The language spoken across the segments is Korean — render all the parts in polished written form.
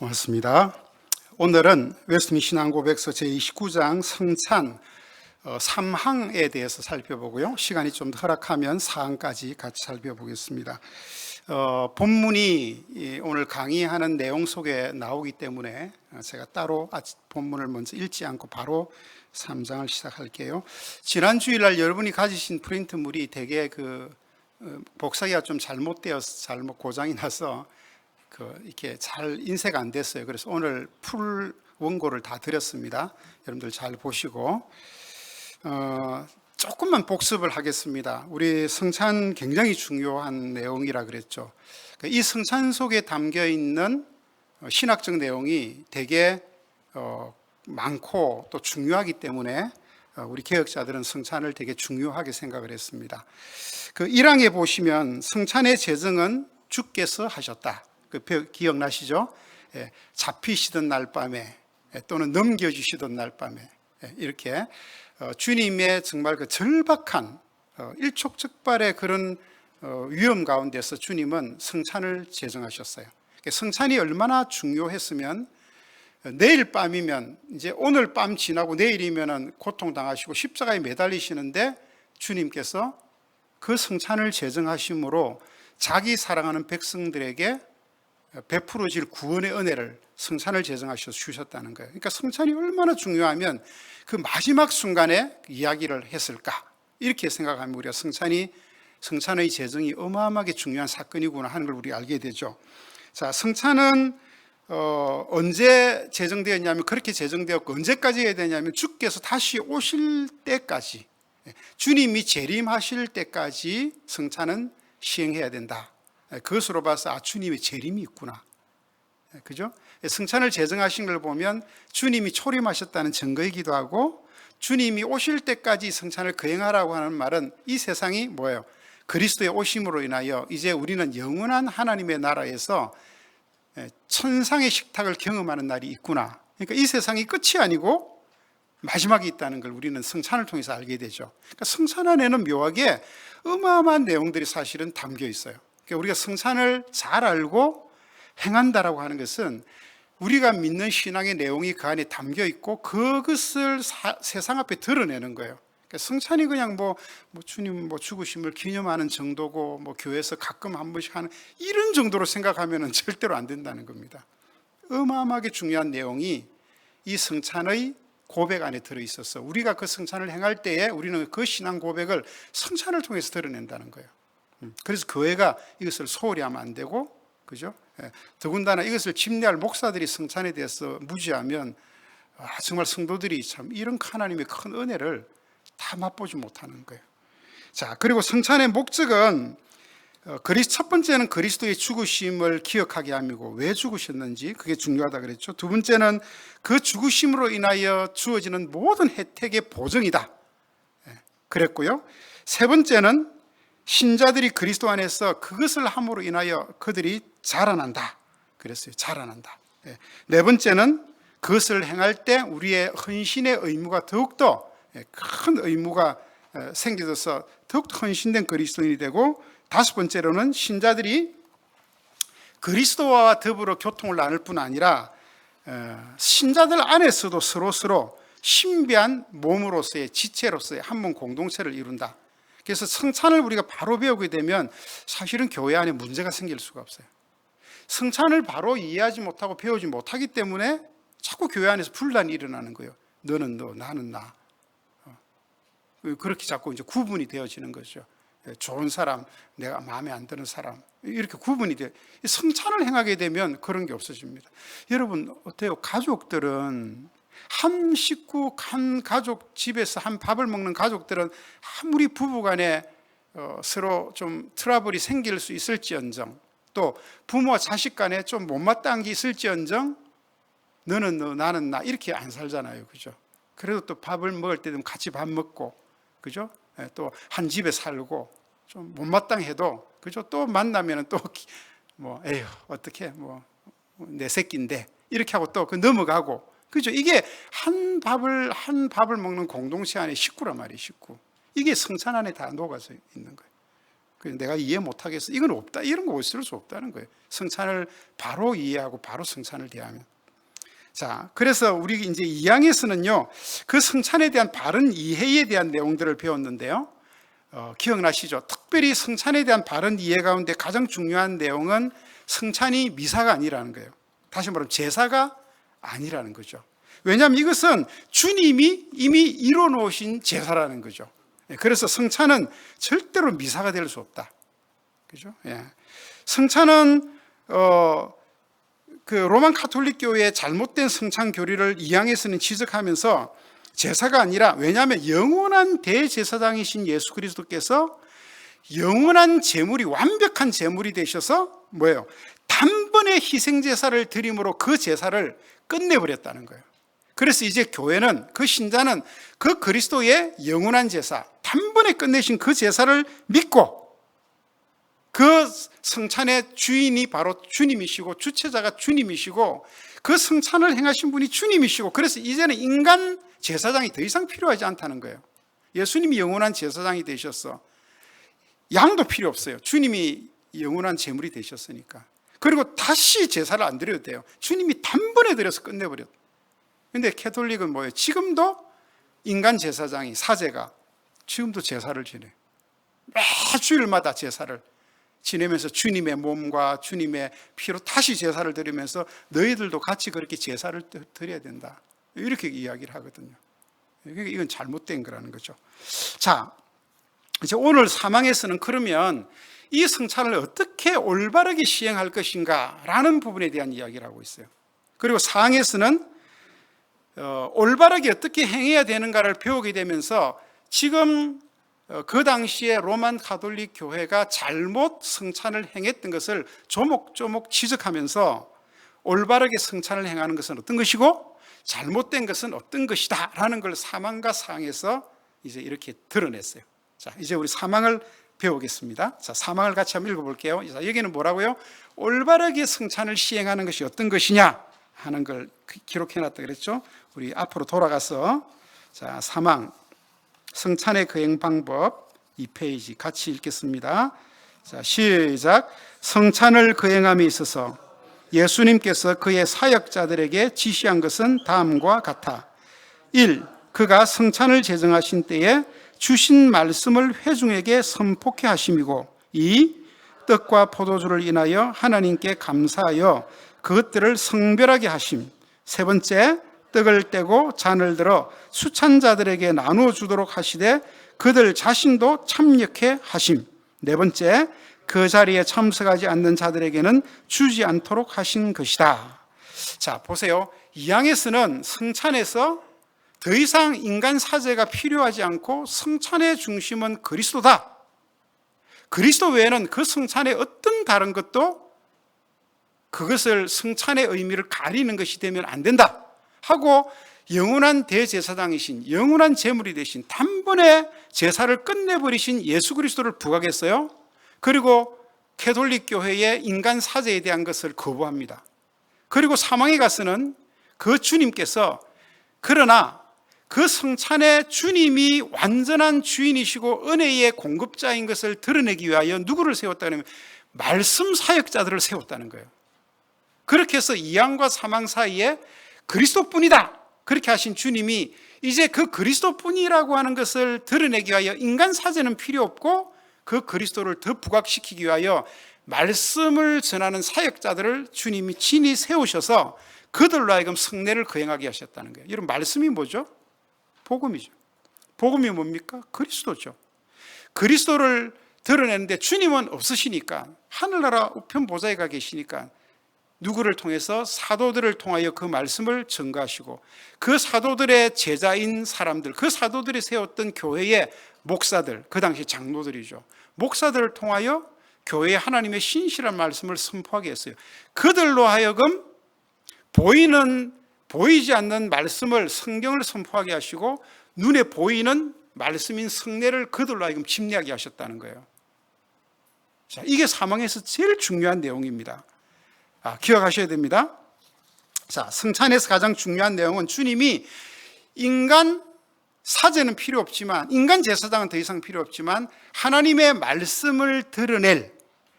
고맙습니다. 오늘은 웨스트민 신앙고백서 제29장 성찬 3항에 대해서 살펴보고요. 시간이 좀 더 허락하면 4항까지 같이 살펴보겠습니다. 본문이 오늘 강의하는 내용 속에 나오기 때문에 제가 따로 본문을 먼저 읽지 않고 바로 3장을 시작할게요. 지난 주일날 여러분이 가지신 프린트물이 되게 복사기가 좀 잘못되어서 잘못 고장이 나서 이렇게 잘 인쇄가 안 됐어요. 그래서 오늘 풀 원고를 다 드렸습니다. 여러분들 잘 보시고 조금만 복습을 하겠습니다. 우리 성찬 굉장히 중요한 내용이라 그랬죠. 이 성찬 속에 담겨 있는 신학적 내용이 되게 많고 또 중요하기 때문에 우리 개혁자들은 성찬을 되게 중요하게 생각을 했습니다. 1항에 보시면 성찬의 제정은 주께서 하셨다. 기억나시죠? 잡히시던 날 밤에 또는 넘겨주시던 날 밤에 이렇게 주님의 정말 절박한 일촉즉발의 그런 위험 가운데서 주님은 성찬을 제정하셨어요. 성찬이 얼마나 중요했으면 내일 밤이면 이제 오늘 밤 지나고 내일이면 고통당하시고 십자가에 매달리시는데 주님께서 그 성찬을 제정하심으로 자기 사랑하는 백성들에게 베풀어질 구원의 은혜를 성찬을 제정하셔서 주셨다는 거예요. 그러니까 성찬이 얼마나 중요하면 그 마지막 순간에 이야기를 했을까 이렇게 생각하면 우리가 성찬의 제정이 어마어마하게 중요한 사건이구나 하는 걸 우리가 알게 되죠. 자, 성찬은 언제 제정되었냐면 그렇게 제정되었고 언제까지 해야 되냐면 주께서 다시 오실 때까지 주님이 재림하실 때까지 성찬은 시행해야 된다. 그것으로 봐서 주님의 재림이 있구나. 그죠? 성찬을 제정하신 걸 보면 주님이 초림하셨다는 증거이기도 하고 주님이 오실 때까지 성찬을 거행하라고 하는 말은 이 세상이 뭐예요? 그리스도의 오심으로 인하여 이제 우리는 영원한 하나님의 나라에서 천상의 식탁을 경험하는 날이 있구나. 그러니까 이 세상이 끝이 아니고 마지막이 있다는 걸 우리는 성찬을 통해서 알게 되죠. 그러니까 성찬 안에는 묘하게 어마어마한 내용들이 사실은 담겨 있어요. 그러니까 우리가 성찬을 잘 알고 행한다라고 하는 것은 우리가 믿는 신앙의 내용이 그 안에 담겨 있고 그것을 세상 앞에 드러내는 거예요. 그러니까 성찬이 그냥 주님 죽으심을 기념하는 정도고 교회에서 가끔 한 번씩 하는 이런 정도로 생각하면 절대로 안 된다는 겁니다. 어마어마하게 중요한 내용이 이 성찬의 고백 안에 들어있어서 우리가 그 성찬을 행할 때에 우리는 그 신앙 고백을 성찬을 통해서 드러낸다는 거예요. 그래서 교회가 이것을 소홀히 하면 안 되고, 그죠? 더군다나 이것을 집례할 목사들이 성찬에 대해서 무지하면 정말 성도들이 참 이런 하나님의 큰 은혜를 다 맛보지 못하는 거예요. 자, 그리고 성찬의 목적은 첫 번째는 그리스도의 죽으심을 기억하게 함이고 왜 죽으셨는지 그게 중요하다 그랬죠. 두 번째는 그 죽으심으로 인하여 주어지는 모든 혜택의 보증이다 그랬고요. 세 번째는 신자들이 그리스도 안에서 그것을 함으로 인하여 그들이 자라난다 그랬어요. 자라난다. 네 번째는 그것을 행할 때 우리의 헌신의 의무가 더욱더 큰 의무가 생겨져서 더욱더 헌신된 그리스도인이 되고, 다섯 번째로는 신자들이 그리스도와 더불어 교통을 나눌 뿐 아니라 신자들 안에서도 서로 신비한 몸으로서의 지체로서의 한 몸 공동체를 이룬다. 그래서 성찬을 우리가 바로 배우게 되면 사실은 교회 안에 문제가 생길 수가 없어요. 성찬을 바로 이해하지 못하고 배우지 못하기 때문에 자꾸 교회 안에서 분란이 일어나는 거예요. 너는 너, 나는 나. 그렇게 자꾸 이제 구분이 되어지는 거죠. 좋은 사람, 내가 마음에 안 드는 사람, 이렇게 구분이 돼요. 성찬을 행하게 되면 그런 게 없어집니다. 여러분 어때요? 가족들은 한 식구, 한 가족 집에서 한 밥을 먹는 가족들은 아무리 부부간에 서로 좀 트러블이 생길 수 있을지언정, 또 부모와 자식 간에 좀 못마땅한 게 있을지언정 너는 너, 나는 나 이렇게 안 살잖아요. 그죠? 그래도 또 밥을 먹을 때 되면 같이 밥 먹고, 그죠? 또 한 집에 살고 좀 못마땅해도, 그죠? 또 만나면은 또 에휴 어떻게 내 새끼인데 이렇게 하고 또 넘어가고, 그죠? 이게 한 밥을 먹는 공동체 안에 식구란 말이에요. 식구. 이게 성찬 안에 다 녹아서 있는 거예요. 내가 이해 못하겠어. 이건 없다. 이런 거 있을 수 없다는 거예요. 성찬을 바로 이해하고 바로 성찬을 대하면. 자, 그래서 우리 이제 2항에서는요, 그 성찬에 대한 바른 이해에 대한 내용들을 배웠는데요. 기억나시죠? 특별히 성찬에 대한 바른 이해 가운데 가장 중요한 내용은 성찬이 미사가 아니라는 거예요. 다시 말하면 제사가 아니라는 거죠. 왜냐하면 이것은 주님이 이미 이뤄 놓으신 제사라는 거죠. 그래서 성찬은 절대로 미사가 될 수 없다. 그죠? 예. 성찬은 그 로만 가톨릭 교회의 잘못된 성찬 교리를 2항에서는 지적하면서 제사가 아니라, 왜냐하면 영원한 대제사장이신 예수 그리스도께서 영원한 제물이, 완벽한 제물이 되셔서 뭐예요? 단번에 희생제사를 드림으로 그 제사를 끝내버렸다는 거예요. 그래서 이제 교회는, 그 신자는 그 그리스도의 영원한 제사, 단번에 끝내신 그 제사를 믿고, 그 성찬의 주인이 바로 주님이시고 주체자가 주님이시고 그 성찬을 행하신 분이 주님이시고, 그래서 이제는 인간 제사장이 더 이상 필요하지 않다는 거예요. 예수님이 영원한 제사장이 되셨어. 양도 필요 없어요. 주님이 영원한 제물이 되셨으니까. 그리고 다시 제사를 안 드려도 돼요. 주님이 단번에 드려서 끝내버렸. 근데 캐톨릭은 뭐예요? 지금도 인간 제사장이, 사제가 지금도 제사를 지내. 매주일마다 제사를 지내면서 주님의 몸과 주님의 피로 다시 제사를 드리면서 너희들도 같이 그렇게 제사를 드려야 된다. 이렇게 이야기를 하거든요. 이건 잘못된 거라는 거죠. 자, 이제 오늘 3항에서는 그러면 이 성찬을 어떻게 올바르게 시행할 것인가 라는 부분에 대한 이야기를 하고 있어요. 그리고 4항에서는 올바르게 어떻게 행해야 되는가를 배우게 되면서 지금 그 당시에 로만 가톨릭 교회가 잘못 성찬을 행했던 것을 조목조목 지적하면서 올바르게 성찬을 행하는 것은 어떤 것이고 잘못된 것은 어떤 것이다 라는 걸 3항과 4항에서 이제 이렇게 드러냈어요. 자, 이제 우리 3항을 배우겠습니다. 자, 3항을 같이 한번 읽어볼게요. 자, 여기는 뭐라고요? 올바르게 성찬을 시행하는 것이 어떤 것이냐 하는 걸 기록해놨다 그랬죠. 우리 앞으로 돌아가서, 자, 3항 성찬의 거행 방법 2페이지 같이 읽겠습니다. 자, 시작. 성찬을 거행함에 있어서 예수님께서 그의 사역자들에게 지시한 것은 다음과 같아. 1. 그가 성찬을 제정하신 때에 주신 말씀을 회중에게 선포케 하심이고, 2. 떡과 포도주를 인하여 하나님께 감사하여 그것들을 성별하게 하심. 3 번째, 떡을 떼고 잔을 들어 수찬 자들에게 나누어 주도록 하시되 그들 자신도 참여케 하심. 4 번째, 그 자리에 참석하지 않는 자들에게는 주지 않도록 하신 것이다. 자, 보세요. 2항에서는 성찬에서 더 이상 인간 사제가 필요하지 않고 성찬의 중심은 그리스도다. 그리스도 외에는 그 성찬의 어떤 다른 것도 그것을 성찬의 의미를 가리는 것이 되면 안 된다 하고, 영원한 대제사장이신, 영원한 제물이 되신, 단번에 제사를 끝내버리신 예수 그리스도를 부각했어요. 그리고 캐톨릭 교회의 인간 사제에 대한 것을 거부합니다. 그리고 사망에 가서는 그 주님께서, 그러나 그 성찬의 주님이 완전한 주인이시고 은혜의 공급자인 것을 드러내기 위하여 누구를 세웠다면 말씀 사역자들을 세웠다는 거예요. 그렇게 해서 2항과 3항 사이에 그리스도뿐이다 그렇게 하신 주님이 이제 그 그리스도뿐이라고 하는 것을 드러내기 위하여 인간 사제는 필요 없고 그 그리스도를 더 부각시키기 위하여 말씀을 전하는 사역자들을 주님이 친히 세우셔서 그들로 하여금 성례를 거행하게 하셨다는 거예요. 이런 말씀이 뭐죠? 복음이죠. 복음이 뭡니까? 그리스도죠. 그리스도를 드러내는데 주님은 없으시니까, 하늘나라 우편 보좌에 가 계시니까 누구를 통해서? 사도들을 통하여 그 말씀을 전가하시고, 그 사도들의 제자인 사람들, 그 사도들이 세웠던 교회의 목사들, 그 당시 장로들이죠. 목사들을 통하여 교회에 하나님의 신실한 말씀을 선포하게 했어요. 그들로 하여금 보이지 않는 말씀을, 성경을 선포하게 하시고 눈에 보이는 말씀인 성례를 그들로 하여금 집례하게 하셨다는 거예요. 자, 이게 사망에서 제일 중요한 내용입니다. 기억하셔야 됩니다. 자, 성찬에서 가장 중요한 내용은 주님이 인간 사제는 필요 없지만, 인간 제사장은 더 이상 필요 없지만 하나님의 말씀을 드러낼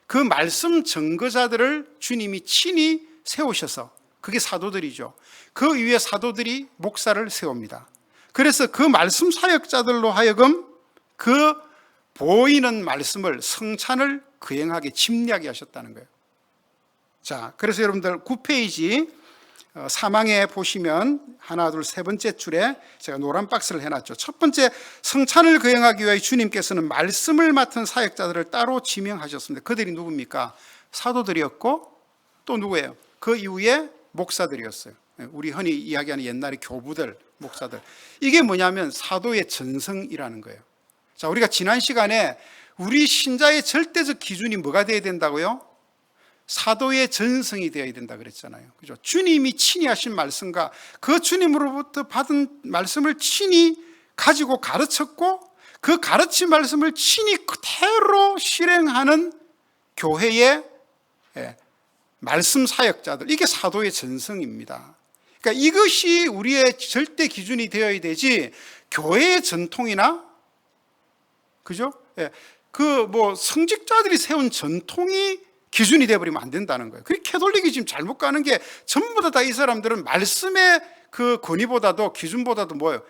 그 말씀 증거자들을 주님이 친히 세우셔서, 그게 사도들이죠. 그 위에 사도들이 목사를 세웁니다. 그래서 그 말씀 사역자들로 하여금 그 보이는 말씀을, 성찬을 거행하게, 침략하게 하셨다는 거예요. 자, 그래서 여러분들 9페이지 사망에 보시면 하나, 둘, 세 번째 줄에 제가 노란 박스를 해놨죠. 첫 번째, 성찬을 거행하기 위해 주님께서는 말씀을 맡은 사역자들을 따로 지명하셨습니다. 그들이 누굽니까? 사도들이었고, 또 누구예요? 그 이후에 목사들이었어요. 우리 흔히 이야기하는 옛날의 교부들, 목사들. 이게 뭐냐면 사도의 전성이라는 거예요. 자, 우리가 지난 시간에 우리 신자의 절대적 기준이 뭐가 되어야 된다고요? 사도의 전성이 되어야 된다 그랬잖아요. 그죠? 주님이 친히 하신 말씀과 그 주님으로부터 받은 말씀을 친히 가지고 가르쳤고, 그 가르친 말씀을 친히 그대로 실행하는 교회의 말씀 사역자들, 이게 사도의 전성입니다. 그러니까 이것이 우리의 절대 기준이 되어야 되지, 교회의 전통이나, 그죠? 그 성직자들이 세운 전통이 기준이 되어버리면 안 된다는 거예요. 그 캐톨릭이 지금 잘못 가는 게, 전부 다 이 사람들은 말씀의 그 권위보다도, 기준보다도 뭐예요?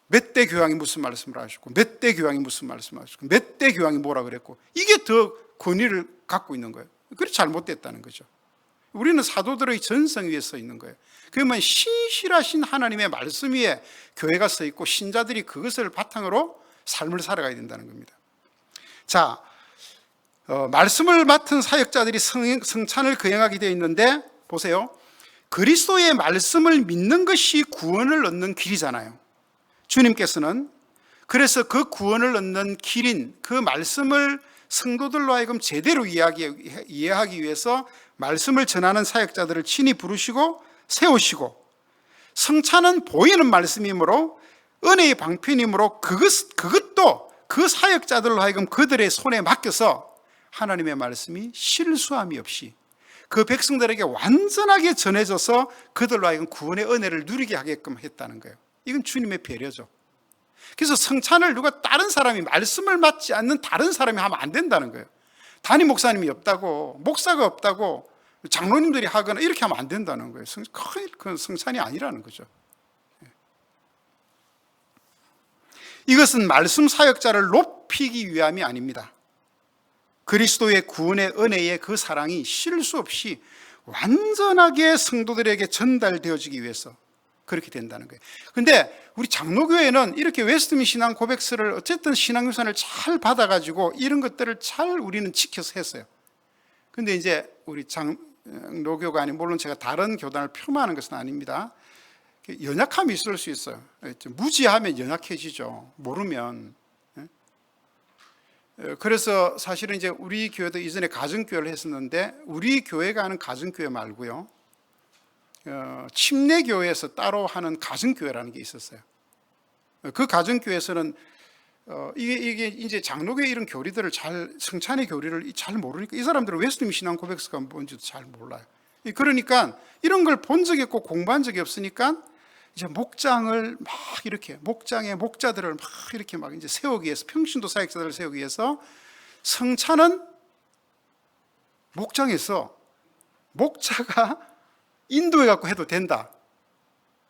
몇 대 교황이 무슨 말씀을 하셨고, 몇 대 교황이 무슨 말씀을 하셨고, 몇 대 교황이 뭐라 그랬고, 이게 더 권위를 갖고 있는 거예요. 그게 잘못됐다는 거죠. 우리는 사도들의 전성 위에 서 있는 거예요. 그러면 신실하신 하나님의 말씀 위에 교회가 서 있고, 신자들이 그것을 바탕으로 삶을 살아가야 된다는 겁니다. 자, 말씀을 맡은 사역자들이 성찬을 거행하게 되어 있는데, 보세요. 그리스도의 말씀을 믿는 것이 구원을 얻는 길이잖아요. 주님께서는 그래서 그 구원을 얻는 길인 그 말씀을 성도들로 하여금 제대로 이해하기 위해서 말씀을 전하는 사역자들을 친히 부르시고 세우시고, 성찬은 보이는 말씀이므로, 은혜의 방편이므로 그것도 그 사역자들로 하여금 그들의 손에 맡겨서 하나님의 말씀이 실수함이 없이 그 백성들에게 완전하게 전해져서 그들로 하여금 구원의 은혜를 누리게 하게끔 했다는 거예요. 이건 주님의 배려죠. 그래서 성찬을 누가 다른 사람이, 말씀을 맡지 않는 다른 사람이 하면 안 된다는 거예요. 담임 목사님이 없다고, 목사가 없다고, 장로님들이 하거나 이렇게 하면 안 된다는 거예요. 그건 성찬이 아니라는 거죠. 이것은 말씀 사역자를 높이기 위함이 아닙니다. 그리스도의 구원의 은혜의 그 사랑이 실수 없이 완전하게 성도들에게 전달되어지기 위해서 그렇게 된다는 거예요. 근데 우리 장로교회는 이렇게 웨스트민 신앙 고백서를 어쨌든 신앙유산을 잘 받아가지고 이런 것들을 잘 우리는 지켜서 했어요. 근데 이제 우리 장로교가 아닌, 물론 제가 다른 교단을 폄하하는 것은 아닙니다. 연약함이 있을 수 있어요. 무지하면 연약해지죠. 모르면. 그래서 사실은 이제 우리 교회도 이전에 가정교회를 했었는데, 우리 교회가 하는 가정교회 말고요, 침례교회에서 따로 하는 가정교회라는 게 있었어요. 그 가정교회에서는 이게 이제 장로교회 이런 교리들을 성찬의 교리를 잘 모르니까, 이 사람들은 웨스트민 신앙 고백서가 뭔지도 잘 몰라요. 그러니까 이런 걸 본 적이 없고 공부한 적이 없으니까 이제 목장을 막 이렇게, 목장의 목자들을 막 이렇게 막 이제 세우기 위해서, 평신도 사역자들을 세우기 위해서 성찬은 목장에서 목자가 인도해 갖고 해도 된다,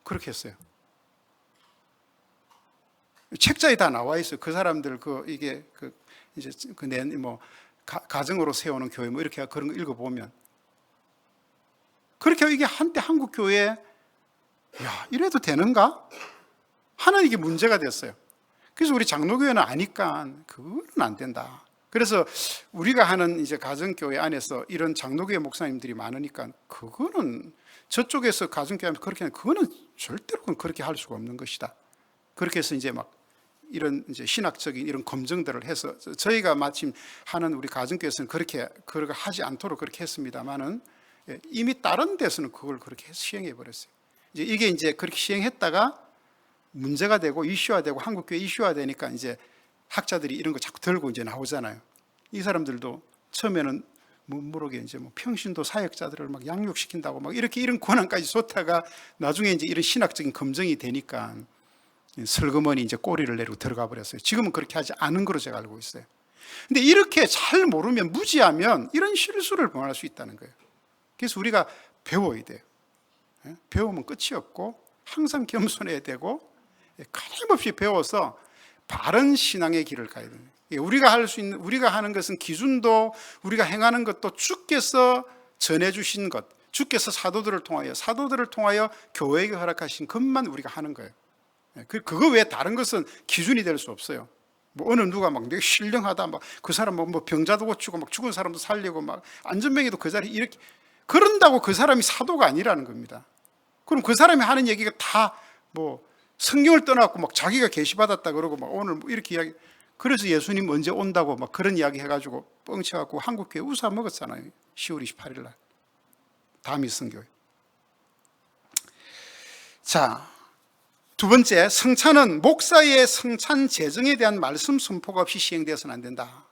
그렇게 했어요. 책자에 다 나와 있어요. 그 사람들 이게 이제 가정으로 세우는 교회 뭐 이렇게 그런 거 읽어보면, 그렇게 이게 한때 한국 교회에 이래도 되는가 하는 이게 문제가 됐어요. 그래서 우리 장로교회는 아니까 그거는 안 된다. 그래서 우리가 하는 이제 가정교회 안에서 이런 장로교회 목사님들이 많으니까, 그거는 저쪽에서 가정교회 하면서 그렇게 하는, 그거는 절대로 그렇게 할 수가 없는 것이다. 그렇게 해서 이제 막 이런 이제 신학적인 이런 검증들을 해서, 저희가 마침 하는 우리 가정교회에서는 그렇게 하지 않도록 그렇게 했습니다만은, 이미 다른 데서는 그걸 그렇게 시행해 버렸어요. 이게 이제 그렇게 시행했다가 문제가 되고 이슈화되고 한국교회 이슈화되니까 이제 학자들이 이런 거 자꾸 들고 이제 나오잖아요. 이 사람들도 처음에는 모르게 이제 평신도 사역자들을 막 양육시킨다고 막 이런 권한까지 줬다가 나중에 이제 이런 신학적인 검증이 되니까 슬그머니 이제 꼬리를 내리고 들어가 버렸어요. 지금은 그렇게 하지 않은 거로 제가 알고 있어요. 근데 이렇게 잘 모르면, 무지하면 이런 실수를 범할 수 있다는 거예요. 그래서 우리가 배워야 돼요. 배우면 끝이 없고 항상 겸손해야 되고 끊임없이 배워서 바른 신앙의 길을 가야 돼요. 우리가 할 수 있는, 우리가 하는 것은, 기준도, 우리가 행하는 것도 주께서 전해주신 것, 주께서 사도들을 통하여 교회에게 허락하신 것만 우리가 하는 거예요. 그거 외에 다른 것은 기준이 될 수 없어요. 뭐 어느 누가 막 되게 신령하다, 막 그 사람 뭐 병자도 고치고 막 죽은 사람도 살리고 막 안전병에도 그 자리에 이렇게, 그런다고 그 사람이 사도가 아니라는 겁니다. 그럼 그 사람이 하는 얘기가 다 뭐 성경을 떠나고 막 자기가 계시받았다 그러고 막 오늘 뭐 이렇게 이야기, 그래서 예수님 언제 온다고 막 그런 이야기 해가지고 뻥쳐갖고 한국교회 우사 먹었잖아요. 10월 28일 날 다미성교회. 자, 두 번째, 성찬은 목사의 성찬 제정에 대한 말씀 선포가 없이 시행되어서는 안 된다.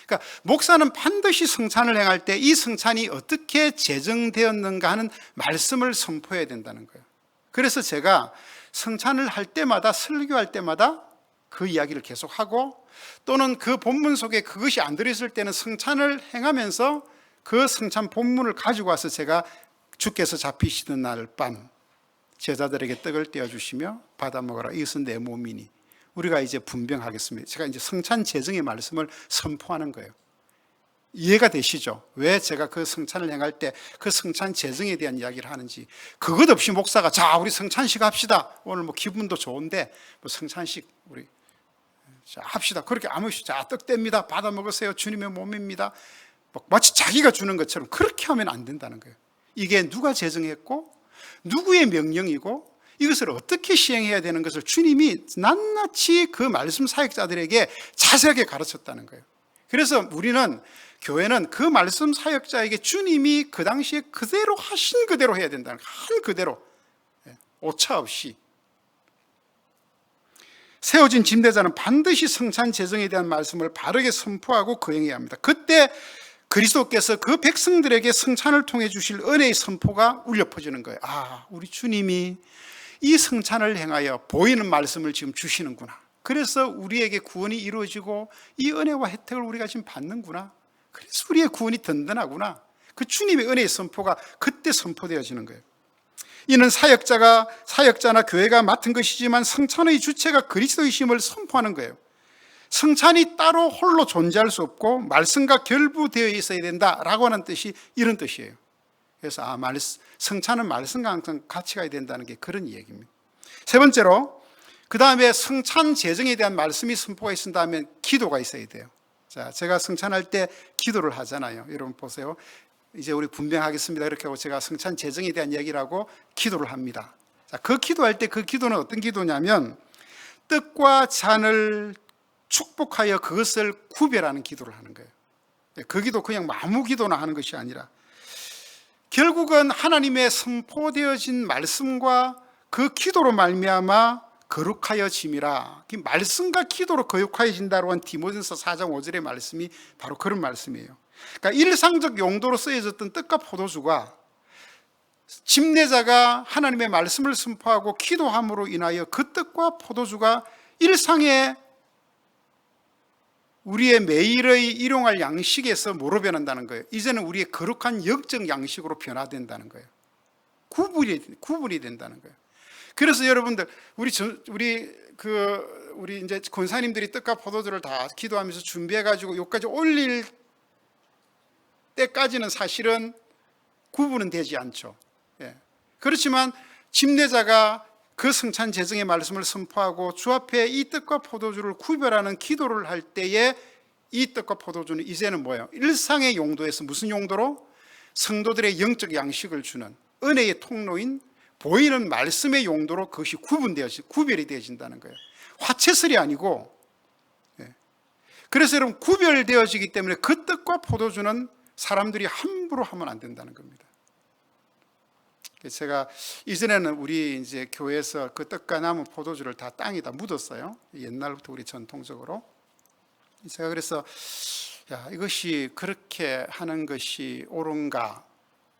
그러니까 목사는 반드시 성찬을 행할 때 이 성찬이 어떻게 제정되었는가 하는 말씀을 선포해야 된다는 거예요. 그래서 제가 성찬을 할 때마다, 설교할 때마다 그 이야기를 계속하고, 또는 그 본문 속에 그것이 안 들어있을 때는 성찬을 행하면서 그 성찬 본문을 가지고 와서 제가 주께서 잡히시던 날 밤 제자들에게 떡을 떼어주시며 받아 먹어라, 이것은 내 몸이니, 우리가 이제 분병하겠습니다. 제가 이제 성찬 제정의 말씀을 선포하는 거예요. 이해가 되시죠? 왜 제가 그 성찬을 행할 때 그 성찬 제정에 대한 이야기를 하는지. 그것 없이 목사가 자 우리 성찬식 합시다, 오늘 뭐 기분도 좋은데 뭐 성찬식 우리 자 합시다, 그렇게 아무 시 자 떡 뗍니다, 받아 먹으세요, 주님의 몸입니다, 마치 자기가 주는 것처럼 그렇게 하면 안 된다는 거예요. 이게 누가 제정했고 누구의 명령이고 이것을 어떻게 시행해야 되는 것을 주님이 낱낱이 그 말씀 사역자들에게 자세하게 가르쳤다는 거예요. 그래서 우리는, 교회는 그 말씀 사역자에게 주님이 그 당시에 그대로 하신 그대로 해야 된다는 거예요. 한 그대로, 오차 없이. 세워진 집례자는 반드시 성찬 제정에 대한 말씀을 바르게 선포하고 거행해야 합니다. 그때 그리스도께서 그 백성들에게 성찬을 통해 주실 은혜의 선포가 울려 퍼지는 거예요. 아, 우리 주님이 이 성찬을 행하여 보이는 말씀을 지금 주시는구나. 그래서 우리에게 구원이 이루어지고 이 은혜와 혜택을 우리가 지금 받는구나. 그래서 우리의 구원이 든든하구나. 그 주님의 은혜의 선포가 그때 선포되어지는 거예요. 이는 사역자나 교회가 맡은 것이지만 성찬의 주체가 그리스도이심을 선포하는 거예요. 성찬이 따로 홀로 존재할 수 없고 말씀과 결부되어 있어야 된다라고 하는 뜻이 이런 뜻이에요. 그래서 성찬은 말씀과 항상 같이 가야 된다는 게 그런 얘기입니다. 세 번째로, 그 다음에 성찬 제정에 대한 말씀이 선포가 있은 다음에 기도가 있어야 돼요. 자, 제가 성찬할 때 기도를 하잖아요. 여러분 보세요. 이제 우리 분명하겠습니다 이렇게 하고 제가 성찬 제정에 대한 얘기를 하고 기도를 합니다. 자, 그 기도할 때 그 기도는 어떤 기도냐면 떡과 잔을 축복하여 그것을 구별하는 기도를 하는 거예요. 그 기도 그냥 아무 기도나 하는 것이 아니라 결국은 하나님의 선포되어진 말씀과 그 기도로 말미암아 거룩하여짐이라. 말씀과 기도로 거룩하여진다고 한 디모데전서 4장 5절의 말씀이 바로 그런 말씀이에요. 그러니까 일상적 용도로 쓰여졌던 떡과 포도주가 집례자가 하나님의 말씀을 선포하고 기도함으로 인하여 그 떡과 포도주가 일상의 우리의 매일의 일용할 양식에서 뭐로 변한다는 거예요? 이제는 우리의 거룩한 영적 양식으로 변화된다는 거예요. 구분이 된다는 거예요. 그래서 여러분들 우리 이제 권사님들이 떡과 포도주를 다 기도하면서 준비해가지고 여기까지 올릴 때까지는 사실은 구분은 되지 않죠. 예. 그렇지만 집례자가 그 성찬 제정의 말씀을 선포하고 주 앞에 이 떡과 포도주를 구별하는 기도를 할 때에 이 떡과 포도주는 이제는 뭐예요? 일상의 용도에서 무슨 용도로? 성도들의 영적 양식을 주는 은혜의 통로인 보이는 말씀의 용도로 그것이 구별이 되어진다는 거예요. 화채설이 아니고. 그래서 여러분 구별되어지기 때문에 그 떡과 포도주는 사람들이 함부로 하면 안 된다는 겁니다. 제가 이전에는 우리 이제 교회에서 그 떡과 남은 포도주를 다 땅에다 묻었어요. 옛날부터 우리 전통적으로. 제가 그래서 이것이 그렇게 하는 것이 옳은가?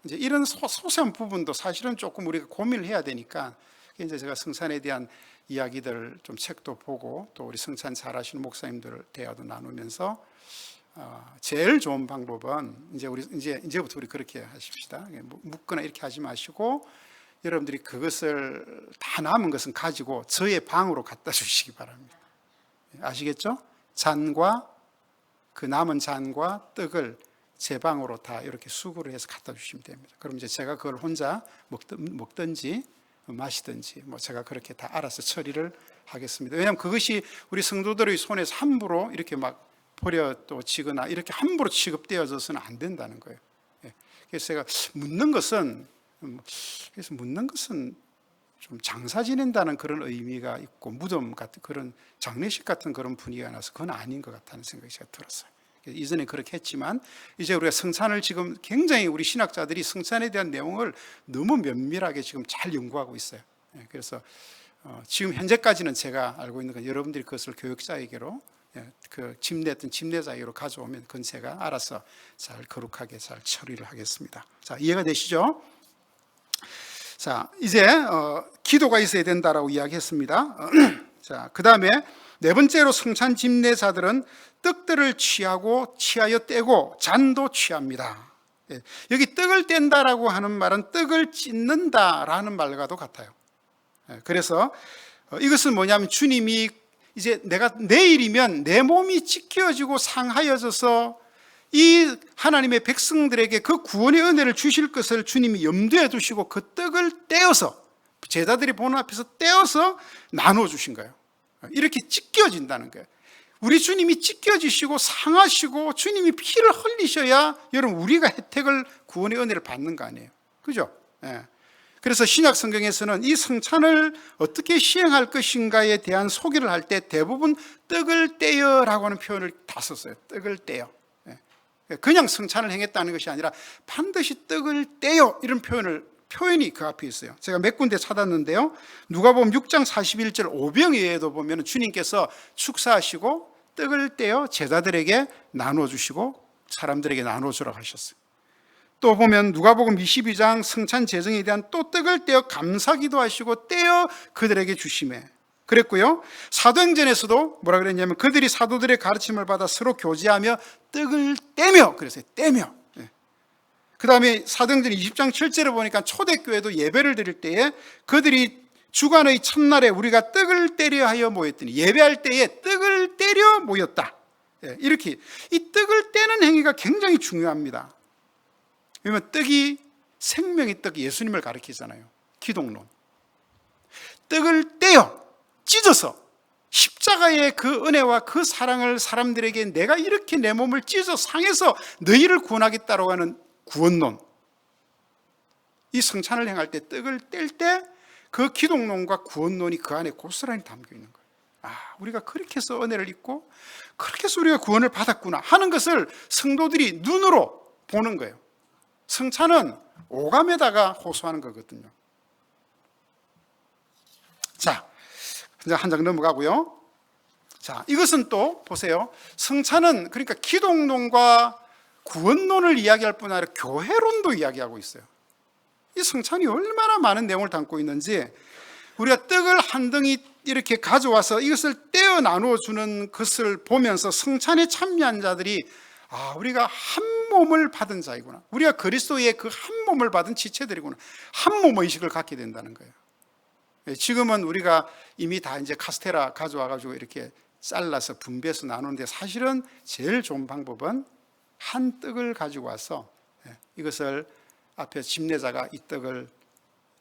이제 이런 소소한 부분도 사실은 조금 우리가 고민을 해야 되니까 이제 제가 성찬에 대한 이야기들 좀 책도 보고 또 우리 성찬 잘 하시는 목사님들 대화도 나누면서 제일 좋은 방법은 이제부터 우리 그렇게 하십시다. 묻거나 이렇게 하지 마시고 여러분들이 그것을 다 남은 것은 가지고 저의 방으로 갖다 주시기 바랍니다. 아시겠죠? 잔과 그 남은 잔과 떡을 제 방으로 다 이렇게 수거를 해서 갖다 주시면 됩니다. 그럼 이제 제가 그걸 혼자 먹든지 마시든지 제가 그렇게 다 알아서 처리를 하겠습니다. 왜냐하면 그것이 우리 성도들의 손에서 함부로 이렇게 막 버려 또 지거나 이렇게 함부로 취급되어져서는 안 된다는 거예요. 그래서 제가 묻는 것은 좀 장사 지낸다는 그런 의미가 있고 무덤 같은 그런 장례식 같은 그런 분위기가 나서 그건 아닌 것 같다는 생각이 제가 들었어요. 이전에 그렇게 했지만 이제 우리가 성찬을 지금 굉장히 우리 신학자들이 성찬에 대한 내용을 너무 면밀하게 지금 잘 연구하고 있어요. 그래서 지금 현재까지는 제가 알고 있는 건 여러분들이 그것을 교육자에게로 그 침례자에게로 가져오면 그건 제가 알아서 잘 거룩하게 잘 처리를 하겠습니다. 자, 이해가 되시죠? 자, 이제 기도가 있어야 된다라고 이야기했습니다. 자, 그 다음에 네 번째로 성찬 집례자들은 떡들을 취하여 떼고 잔도 취합니다. 여기 떡을 뗀다라고 하는 말은 떡을 찢는다라는 말과도 같아요. 그래서 이것은 뭐냐면 주님이 이제 내일이면 내 몸이 찢겨지고 상하여져서 이 하나님의 백성들에게 그 구원의 은혜를 주실 것을 주님이 염두에 두시고 그 떡을 떼어서 제자들이 보는 앞에서 떼어서 나눠주신 거예요. 이렇게 찢겨진다는 거예요. 우리 주님이 찢겨지시고 상하시고 주님이 피를 흘리셔야 여러분 우리가 혜택을 구원의 은혜를 받는 거 아니에요. 그죠? 그래서 신약 성경에서는 이 성찬을 어떻게 시행할 것인가에 대한 소개를 할 때 대부분 떡을 떼어라고 하는 표현을 다 썼어요. 떡을 떼어. 그냥 성찬을 행했다는 것이 아니라 반드시 떡을 떼어 이런 표현이 그 앞에 있어요. 제가 몇 군데 찾았는데요. 누가복음 6장 41절 오병이어에도 보면 주님께서 축사하시고 떡을 떼어 제자들에게 나눠주시고 사람들에게 나눠주라고 하셨어요. 또 보면 누가복음 22장 성찬 제정에 대한 또 떡을 떼어 감사기도 하시고 떼어 그들에게 주시매 그랬고요. 사도행전에서도 뭐라 그랬냐면 그들이 사도들의 가르침을 받아 서로 교제하며 떡을 떼며 그랬어요. 떼며. 그 다음에 사도행전 20장 7절에 보니까 초대교회도 예배를 드릴 때에 그들이 주간의 첫날에 우리가 떡을 떼려 하여 모였더니 예배할 때에 떡을 떼려 모였다. 이렇게 이 떡을 떼는 행위가 굉장히 중요합니다. 왜냐하면 떡이 생명의 떡이 예수님을 가리키잖아요. 기독론. 떡을 떼어 찢어서 십자가의 그 은혜와 그 사랑을 사람들에게 내가 이렇게 내 몸을 찢어 상해서 너희를 구원하겠다고 하는 구원론. 이 성찬을 행할 때 떡을 뗄 때 그 기독론과 구원론이 그 안에 고스란히 담겨 있는 거예요. 우리가 그렇게 해서 은혜를 입고 그렇게 해서 우리가 구원을 받았구나 하는 것을 성도들이 눈으로 보는 거예요. 성찬은 오감에다가 호소하는 거거든요. 자, 이제 한 장 넘어가고요. 자, 이것은 또 보세요. 성찬은 그러니까 기독론과 구원론을 이야기할 뿐 아니라 교회론도 이야기하고 있어요. 이 성찬이 얼마나 많은 내용을 담고 있는지 우리가 떡을 한 덩이 이렇게 가져와서 이것을 떼어 나누어 주는 것을 보면서 성찬에 참여한 자들이 우리가 한 몸을 받은 자이구나. 우리가 그리스도의 그 한 몸을 받은 지체들이구나. 한 몸 의식을 갖게 된다는 거예요. 지금은 우리가 이미 다 이제 카스테라 가져와가지고 이렇게 잘라서 분배해서 나누는데 사실은 제일 좋은 방법은 한 떡을 가지고 와서 이것을 앞에 집례자가 이 떡을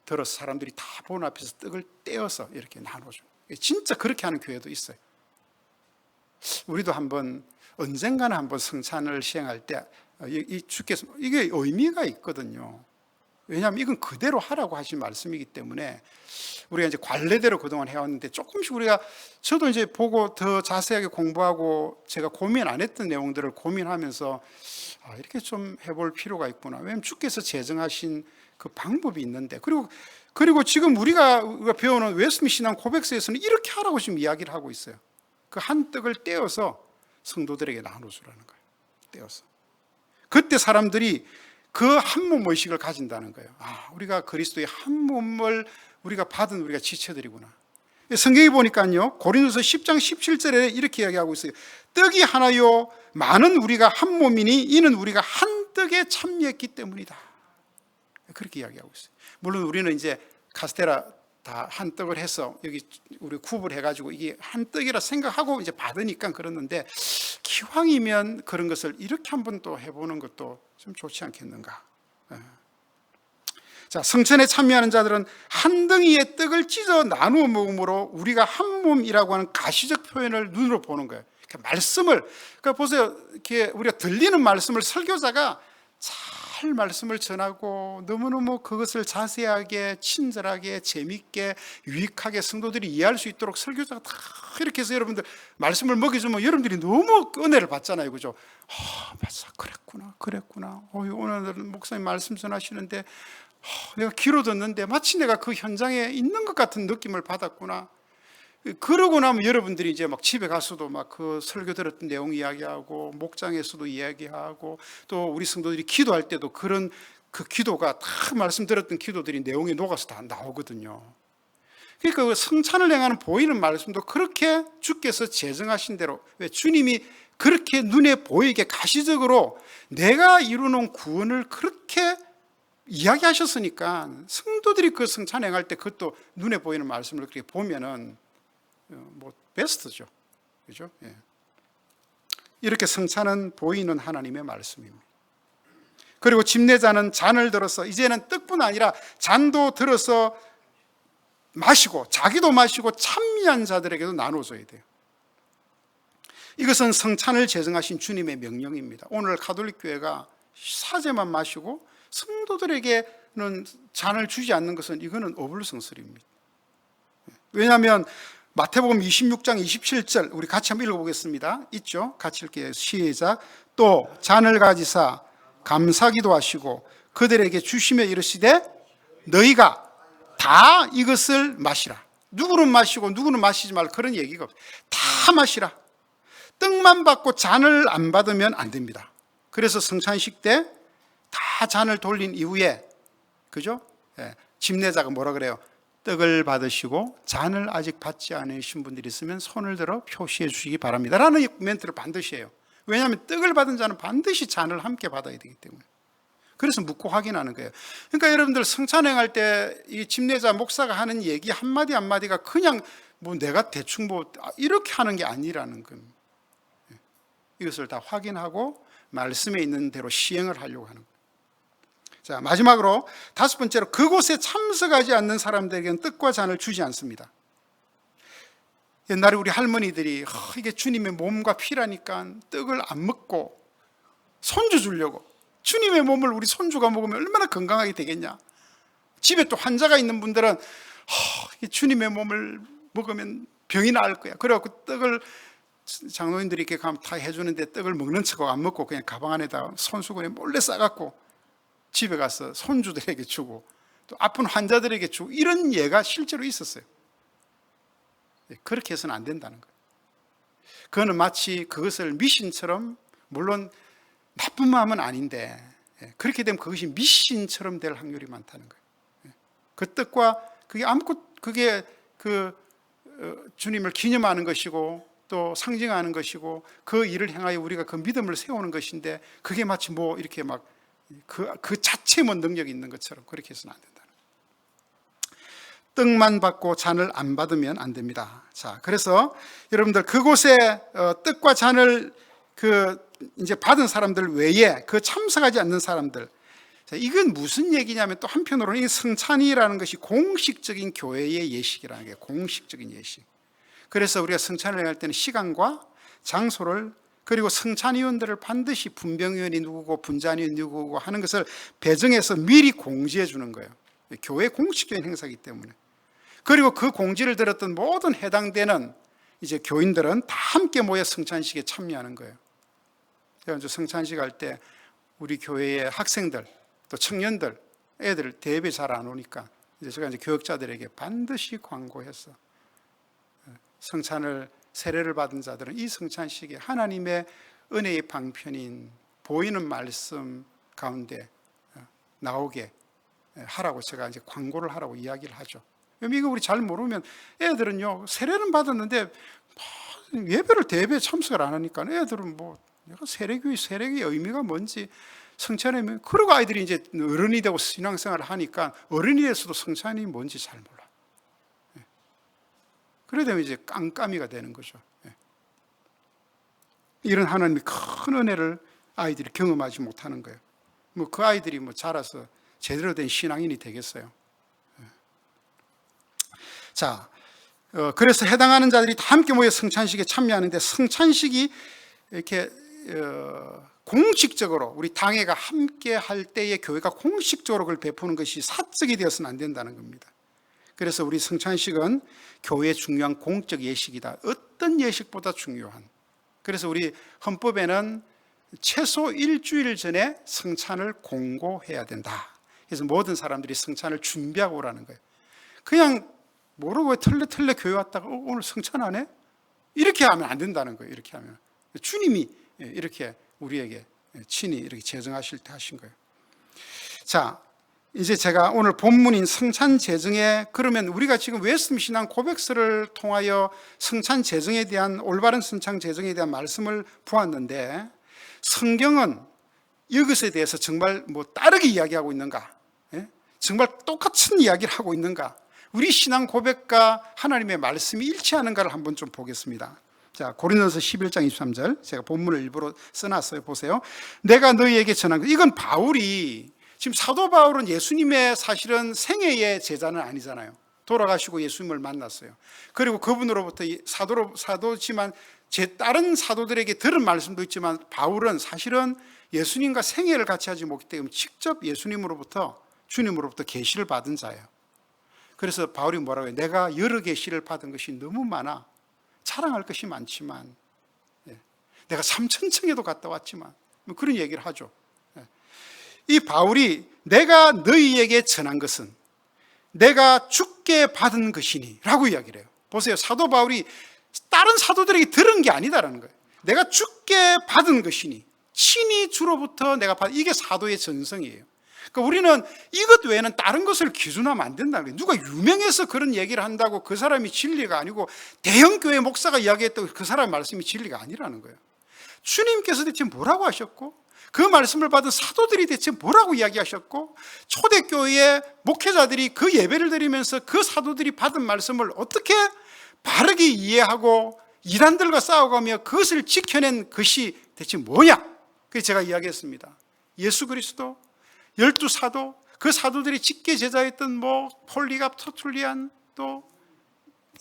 들어서 사람들이 다 보는 앞에서 떡을 떼어서 이렇게 나눠줘. 진짜 그렇게 하는 교회도 있어요. 우리도 언젠가는 한번 성찬을 시행할 때 주께서 이게 의미가 있거든요. 왜냐하면 이건 그대로 하라고 하신 말씀이기 때문에 우리가 이제 관례대로 그동안 해왔는데 조금씩 저도 이제 보고 더 자세하게 공부하고 제가 고민 안 했던 내용들을 고민하면서 이렇게 좀 해볼 필요가 있구나. 왜냐하면 주께서 제정하신 그 방법이 있는데 그리고 지금 우리가 배우는 웨스트민스터 신앙 고백서에서는 이렇게 하라고 지금 이야기를 하고 있어요. 그 한 떡을 떼어서 성도들에게 나눠주라는 거예요. 떼어서. 그때 사람들이 그 한 몸 의식을 가진다는 거예요. 우리가 그리스도의 한 몸을 우리가 받은 우리가 지체들이구나. 성경에 보니까요, 고린도서 10장 17절에 이렇게 이야기하고 있어요. 떡이 하나요 많은 우리가 한 몸이니 이는 우리가 한 떡에 참여했기 때문이다. 그렇게 이야기하고 있어요. 물론 우리는 이제 카스테라 다 한 떡을 해서 여기 우리 굽을 해가지고 이게 한 떡이라 생각하고 이제 받으니까 그러는데, 기왕이면 그런 것을 이렇게 한번 또 해보는 것도 좀 좋지 않겠는가. 자, 성천에 참여하는 자들은 한 덩이의 떡을 찢어 나누어 먹음으로 우리가 한 몸이라고 하는 가시적 표현을 눈으로 보는 거예요. 말씀을, 그러니까 보세요. 이렇게 우리가 들리는 말씀을 설교자가 잘 말씀을 전하고 너무너무 그것을 자세하게, 친절하게, 재밌게, 유익하게 성도들이 이해할 수 있도록 설교자가 다 이렇게 해서 여러분들 말씀을 먹여주면 여러분들이 너무 은혜를 받잖아요. 그죠? 맞아, 그랬구나. 오늘은 목사님 말씀 전하시는데 내가 귀로 듣는데 마치 내가 그 현장에 있는 것 같은 느낌을 받았구나. 그러고 나면 여러분들이 이제 막 집에 가서도 막 그 설교 들었던 내용 이야기하고, 목장에서도 이야기하고, 또 우리 성도들이 기도할 때도 그런 그 기도가 다 말씀 들었던 기도들이 내용에 녹아서 다 나오거든요. 그러니까 그 성찬을 행하는 보이는 말씀도 그렇게 주께서 제정하신 대로, 왜 주님이 그렇게 눈에 보이게 가시적으로 내가 이루는 구원을 그렇게 이야기하셨으니까 성도들이 그 성찬 행할 때 그것도 눈에 보이는 말씀을 그렇게 보면은 베스트죠. 그죠? 예. 이렇게 성찬은 보이는 하나님의 말씀입니다. 그리고 집례자는 잔을 들어서 이제는 떡뿐 아니라 잔도 들어서 마시고, 자기도 마시고 참여한 자들에게도 나눠줘야 돼요. 이것은 성찬을 제정하신 주님의 명령입니다. 오늘 가톨릭 교회가 사제만 마시고 성도들에게는 잔을 주지 않는 것은 이거는 어불성설입니다. 왜냐하면 마태복음 26장 27절 우리 같이 한번 읽어보겠습니다. 있죠? 같이 읽게요. 시작. 또 잔을 가지사 감사기도 하시고 그들에게 주시며 이르시되 너희가 다 이것을 마시라. 누구는 마시고 누구는 마시지 말, 그런 얘기가 없어요. 다 마시라. 떡만 받고 잔을 안 받으면 안 됩니다. 그래서 성찬식 때 다 잔을 돌린 이후에, 그죠? 집례자가 뭐라 그래요? 떡을 받으시고 잔을 아직 받지 않으신 분들이 있으면 손을 들어 표시해 주시기 바랍니다 라는 멘트를 반드시 해요. 왜냐하면 떡을 받은 자는 반드시 잔을 함께 받아야 되기 때문에. 그래서 묻고 확인하는 거예요. 그러니까 여러분들 성찬 행할 때 이 집례자 목사가 하는 얘기 한마디 한마디가 그냥 내가 대충 이렇게 하는 게 아니라는 겁니다. 이것을 다 확인하고 말씀에 있는 대로 시행을 하려고 하는 거예요. 자, 마지막으로 다섯 번째로, 그곳에 참석하지 않는 사람들에게는 떡과 잔을 주지 않습니다. 옛날에 우리 할머니들이 이게 주님의 몸과 피라니까 떡을 안 먹고 손주 주려고, 주님의 몸을 우리 손주가 먹으면 얼마나 건강하게 되겠냐. 집에 또 환자가 있는 분들은 주님의 몸을 먹으면 병이 나을 거야. 그래갖고 떡을 장로님들이 이렇게 가면 다 해주는데 떡을 먹는 척하고 안 먹고 그냥 가방 안에다 손수건에 몰래 싸갖고 집에 가서 손주들에게 주고 또 아픈 환자들에게 주고, 이런 예가 실제로 있었어요. 그렇게 해서는 안 된다는 거예요. 그거는 마치 그것을 미신처럼, 물론 나쁜 마음은 아닌데 그렇게 되면 그것이 미신처럼 될 확률이 많다는 거예요. 그 뜻과 그게 주님을 기념하는 것이고 또 상징하는 것이고 그 일을 행하여 우리가 그 믿음을 세우는 것인데, 그게 마치 이렇게 막 그 자체의 능력이 있는 것처럼 그렇게 해서는 안 된다. 떡만 받고 잔을 안 받으면 안 됩니다. 자, 그래서 여러분들 그곳에 떡과 잔을 이제 받은 사람들 외에 참석하지 않는 사람들, 자, 이건 무슨 얘기냐면 또 한편으로는 이 성찬이라는 것이 공식적인 교회의 예식이라는 게 공식적인 예식. 그래서 우리가 성찬을 할 때는 시간과 장소를, 그리고 성찬위원들을 반드시 분병위원이 누구고 분잔위원이 누구고 하는 것을 배정해서 미리 공지해 주는 거예요. 교회 공식적인 행사이기 때문에. 그리고 그 공지를 들었던 모든 해당되는 이제 교인들은 다 함께 모여 성찬식에 참여하는 거예요. 그래서 성찬식 할 때 우리 교회의 학생들 또 청년들 애들 대회 잘 안 오니까 이제 제가 이제 교역자들에게 반드시 광고해서 성찬을 세례를 받은 자들은 이 성찬식에 하나님의 은혜의 방편인 보이는 말씀 가운데 나오게 하라고 제가 이제 광고를 하라고 이야기를 하죠. 이거 우리 잘 모르면 애들은요, 세례는 받았는데 예배를 대회에 참석을 안 하니까 애들은 뭐 내가 세례의 의미가 뭔지, 성찬의 의미, 그리고 아이들이 이제 어른이 되고 신앙생활을 하니까 어른이 돼서도 성찬이 뭔지 잘 몰라. 그래 되면 이제 깜깜이가 되는 거죠. 이런 하나님의 큰 은혜를 아이들이 경험하지 못하는 거예요. 뭐 그 아이들이 뭐 자라서 제대로 된 신앙인이 되겠어요. 자, 그래서 해당하는 자들이 다 함께 모여 성찬식에 참여하는데, 성찬식이 이렇게 공식적으로 우리 당회가 함께 할 때에 교회가 공식적으로 그걸 베푸는 것이 사적이 되어서는 안 된다는 겁니다. 그래서 우리 성찬식은 교회의 중요한 공적 예식이다. 어떤 예식보다 중요한. 그래서 우리 헌법에는 최소 일주일 전에 성찬을 공고해야 된다. 그래서 모든 사람들이 성찬을 준비하고 오라는 거예요. 그냥 모르고 털레 교회 왔다가 오늘 성찬 안 해? 이렇게 하면 안 된다는 거예요. 이렇게 하면 주님이 이렇게 우리에게 친히 이렇게 제정하실 때 하신 거예요. 자, 이제 제가 오늘 본문인 성찬 제정에, 그러면 우리가 지금 웨스트 신앙 고백서를 통하여 성찬 제정에 대한, 올바른 성찬 제정에 대한 말씀을 보았는데, 성경은 이것에 대해서 정말 뭐 다르게 이야기하고 있는가? 정말 똑같은 이야기를 하고 있는가? 우리 신앙 고백과 하나님의 말씀이 일치하는가를 한번 좀 보겠습니다. 자, 고린도서 11장 23절, 제가 본문을 일부러 써놨어요. 보세요. 내가 너희에게 전한 것. 이건 바울이, 지금 사도 바울은 예수님의 사실은 생애의 제자는 아니잖아요. 돌아가시고 예수님을 만났어요. 그리고 그분으로부터 사도지만 다른 사도들에게 들은 말씀도 있지만, 바울은 사실은 예수님과 생애를 같이 하지 못했기 때문에 직접 예수님으로부터, 주님으로부터 계시를 받은 자예요. 그래서 바울이 뭐라고 해요? 내가 여러 계시를 받은 것이 너무 많아. 자랑할 것이 많지만, 내가 3,000층에도 갔다 왔지만, 그런 얘기를 하죠. 이 바울이 내가 너희에게 전한 것은 내가 주께 받은 것이니 라고 이야기를 해요. 보세요. 사도 바울이 다른 사도들에게 들은 게 아니다라는 거예요. 내가 주께 받은 것이니, 친히 주로부터 내가 받은, 이게 사도의 전성이에요. 그러니까 우리는 이것 외에는 다른 것을 기준하면 안 된다는 거예요. 누가 유명해서 그런 얘기를 한다고 그 사람이 진리가 아니고, 대형교회 목사가 이야기했다고 그 사람의 말씀이 진리가 아니라는 거예요. 주님께서 대체 뭐라고 하셨고, 그 말씀을 받은 사도들이 대체 뭐라고 이야기하셨고, 초대교회의 목회자들이 그 예배를 드리면서 그 사도들이 받은 말씀을 어떻게 바르게 이해하고 이단들과 싸워가며 그것을 지켜낸 것이 대체 뭐냐? 그래서 제가 이야기했습니다. 예수 그리스도, 12사도, 그 사도들이 직계 제자였던 뭐 폴리갑, 터툴리안, 또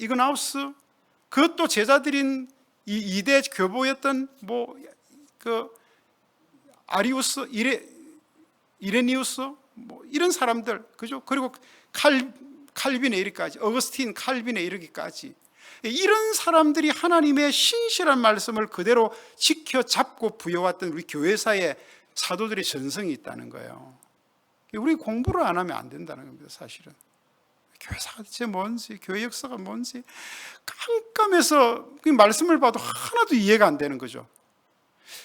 이그나우스, 그것도 제자들인 이 2대 교보였던 뭐 그 아리우스, 이레니우스, 뭐 이런 사람들, 그죠? 그리고 칼빈에 이르기까지, 어거스틴 칼빈에 이르기까지, 이런 사람들이 하나님의 신실한 말씀을 그대로 지켜 잡고 부여왔던 우리 교회사에 사도들의 전성이 있다는 거예요. 우리 공부를 안 하면 안 된다는 겁니다. 사실은 교회사가 대체 뭔지, 교회 역사가 뭔지 깜깜해서 말씀을 봐도 하나도 이해가 안 되는 거죠.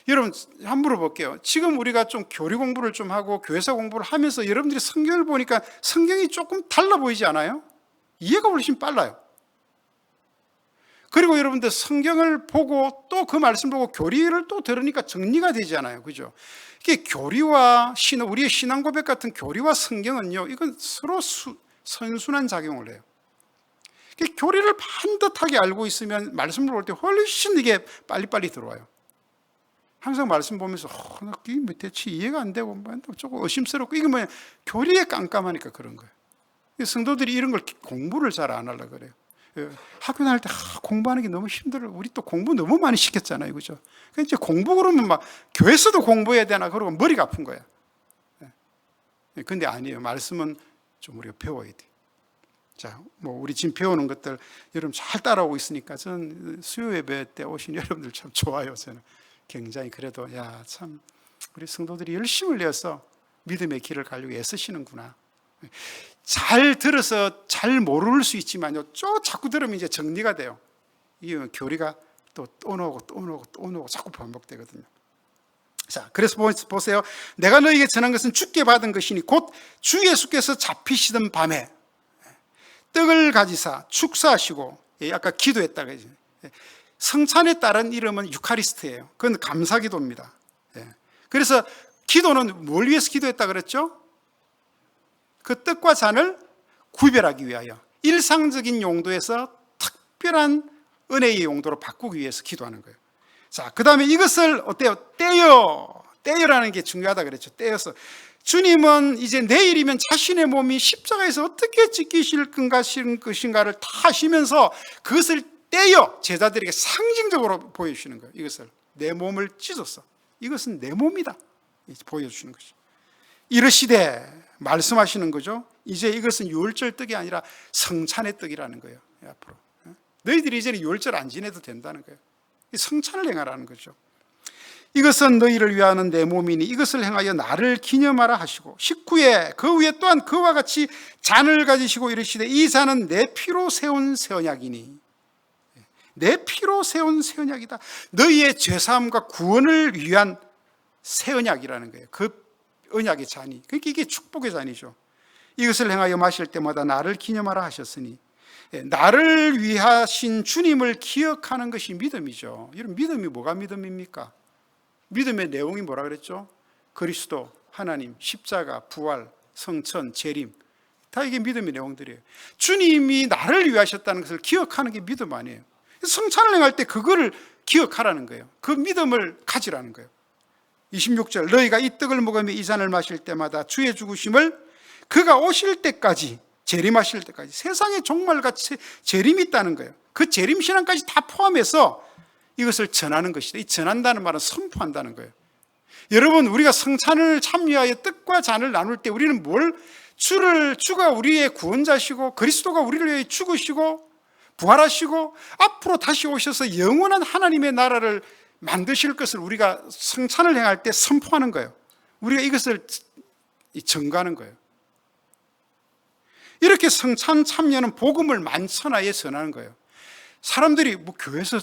여러분, 한번 물어볼게요. 지금 우리가 좀 교리 공부를 좀 하고 교회사 공부를 하면서 여러분들이 성경을 보니까 성경이 조금 달라 보이지 않아요? 이해가 훨씬 빨라요. 그리고 여러분들 성경을 보고 또 그 말씀 보고 교리를 또 들으니까 정리가 되잖아요. 그죠? 이게 교리와 우리의 신앙 고백 같은 교리와 성경은요, 이건 서로 선순환 작용을 해요. 교리를 반듯하게 알고 있으면 말씀을 볼 때 훨씬 이게 빨리빨리 들어와요. 항상 말씀 보면서 이게 대체 이해가 안 되고 조금 의심스럽고, 이게 뭐냐, 교리에 깜깜하니까 그런 거예요. 성도들이 이런 걸 공부를 잘 안 하려고 그래요. 학교 다닐 때 공부하는 게 너무 힘들어요. 우리 또 공부 너무 많이 시켰잖아요. 그죠? 이제 공부 그러면 막 교회에서도 공부해야 되나 그러고 머리가 아픈 거야. 근데 아니에요. 말씀은 좀 우리가 배워야 돼. 자, 뭐 우리 지금 배우는 것들 여러분 잘 따라오고 있으니까 저는 수요 예배 때 오신 여러분들 참 좋아요. 저는 굉장히 그래도 참 우리 성도들이 열심을 내어서 믿음의 길을 가려고 애쓰시는구나. 잘 들어서 잘 모를 수 있지만요, 자꾸 들으면 이제 정리가 돼요. 이게 교리가 또 나오고 또 나오고 또 나오고 자꾸 반복되거든요. 자, 그래서 보세요. 내가 너에게 전한 것은 주께 받은 것이니 곧 주 예수께서 잡히시던 밤에 떡을 가지사 축사하시고, 아까 기도했다고 했죠. 성찬에 따른 이름은 유카리스트예요. 그건 감사기도입니다. 그래서 기도는 뭘 위해서 기도했다 그랬죠? 그 떡과 잔을 구별하기 위하여 일상적인 용도에서 특별한 은혜의 용도로 바꾸기 위해서 기도하는 거예요. 자, 그 다음에 이것을 어때요? 떼어라는 게 중요하다 그랬죠. 떼어서. 주님은 이제 내일이면 자신의 몸이 십자가에서 어떻게 지키실 것인가를 다 하시면서 그것을 떼어 제자들에게 상징적으로 보여주시는 거예요. 이것을 내 몸을 찢어서 이것은 내 몸이다 보여주시는 것이죠. 이르시되 말씀하시는 거죠. 이제 이것은 유월절 떡이 아니라 성찬의 떡이라는 거예요. 앞으로 너희들이 이제는 유월절 안 지내도 된다는 거예요. 성찬을 행하라는 거죠. 이것은 너희를 위하는 내 몸이니 이것을 행하여 나를 기념하라 하시고 19에 그 위에 또한 그와 같이 잔을 가지시고 이르시되 이 잔은 내 피로 세운 새 언약이니 내 피로 세운 새 언약이다. 너희의 죄사함과 구원을 위한 새 언약이라는 거예요. 그 언약의 잔이. 그러니까 이게 축복의 잔이죠. 이것을 행하여 마실 때마다 나를 기념하라 하셨으니 나를 위하신 주님을 기억하는 것이 믿음이죠. 이런 믿음이 뭐가 믿음입니까? 믿음의 내용이 뭐라 그랬죠? 그리스도, 하나님, 십자가, 부활, 성천, 재림. 다 이게 믿음의 내용들이에요. 주님이 나를 위하셨다는 것을 기억하는 게 믿음 아니에요. 성찬을 행할 때 그거를 기억하라는 거예요. 그 믿음을 가지라는 거예요. 26절 너희가 이 떡을 먹으며 이 잔을 마실 때마다 주의 죽으심을 그가 오실 때까지 재림하실 때까지 세상에 종말같이 재림이 있다는 거예요. 그 재림신앙까지 다 포함해서 이것을 전하는 것이다. 이 전한다는 말은 선포한다는 거예요. 여러분 우리가 성찬을 참여하여 떡과 잔을 나눌 때 우리는 주가 우리의 구원자시고 그리스도가 우리를 위해 죽으시고 부활하시고 앞으로 다시 오셔서 영원한 하나님의 나라를 만드실 것을 우리가 성찬을 행할 때 선포하는 거예요. 우리가 이것을 증거하는 거예요. 이렇게 성찬 참여는 복음을 만천하에 전하는 거예요. 사람들이 교회에서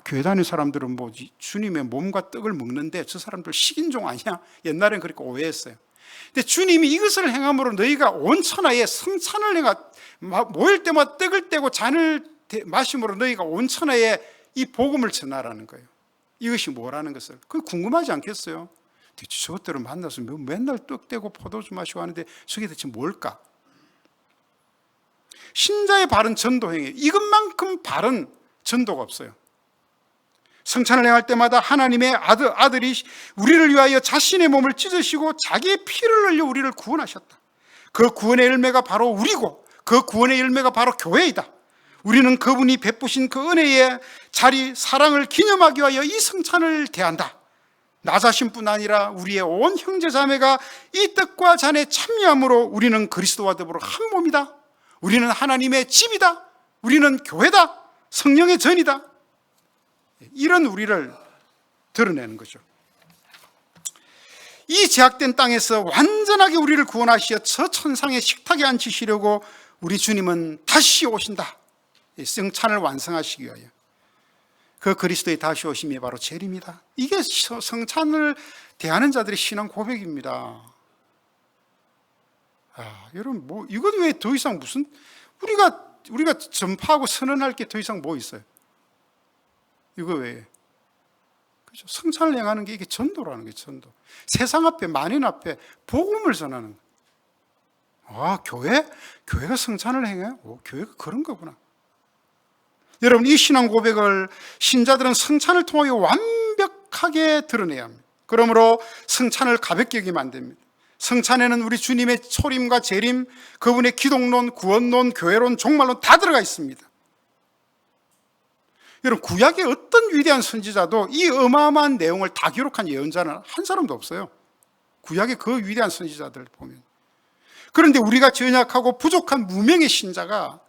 교회 다니는 사람들은 주님의 몸과 떡을 먹는데 저 사람들 식인종 아니야? 옛날엔 그렇게 오해했어요. 근데 주님이 이것을 행함으로 너희가 온 천하에 성찬을 모일 때마다 떡을 떼고 잔을 마심으로 너희가 온 천하에 이 복음을 전하라는 거예요. 이것이 뭐라는 것을. 그게 궁금하지 않겠어요? 대체 저것들을 만나서 맨날 떡 떼고 포도주 마시고 하는데 저게 대체 뭘까? 신자의 바른 전도 행위, 이것만큼 바른 전도가 없어요. 성찬을 행할 때마다 하나님의 아들이 우리를 위하여 자신의 몸을 찢으시고 자기의 피를 흘려 우리를 구원하셨다. 그 구원의 열매가 바로 우리고 그 구원의 열매가 바로 교회이다. 우리는 그분이 베푸신 그 은혜의 자리 사랑을 기념하기 위하여 이 성찬을 대한다. 나 자신뿐 아니라 우리의 온 형제자매가 이 떡과 잔에 참여함으로 우리는 그리스도와 더불어 한 몸이다. 우리는 하나님의 집이다. 우리는 교회다. 성령의 전이다. 이런 우리를 드러내는 거죠. 이 제약된 땅에서 완전하게 우리를 구원하시어 저 천상의 식탁에 앉히시려고 우리 주님은 다시 오신다. 성찬을 완성하시기 위하여. 그 그리스도의 다시 오심이 바로 재림이다. 이게 성찬을 대하는 자들의 신앙 고백입니다. 여러분 이것 외에 더 이상 무슨 우리가 전파하고 선언할 게 더 이상 뭐 있어요? 이거 외에. 그렇죠? 성찬을 행하는 게 이게 전도라는 게 전도. 세상 앞에 만인 앞에 복음을 전하는. 교회가 성찬을 행해? 교회가 그런 거구나. 여러분 이 신앙 고백을 신자들은 성찬을 통하여 완벽하게 드러내야 합니다. 그러므로 성찬을 가볍게 여기면 안 됩니다. 성찬에는 우리 주님의 초림과 재림, 그분의 기독론, 구원론, 교회론, 종말론 다 들어가 있습니다. 여러분 구약의 어떤 위대한 선지자도 이 어마어마한 내용을 다 기록한 예언자는 한 사람도 없어요. 구약의 그 위대한 선지자들을 보면. 그런데 우리가 연약하고 부족한 무명의 신자가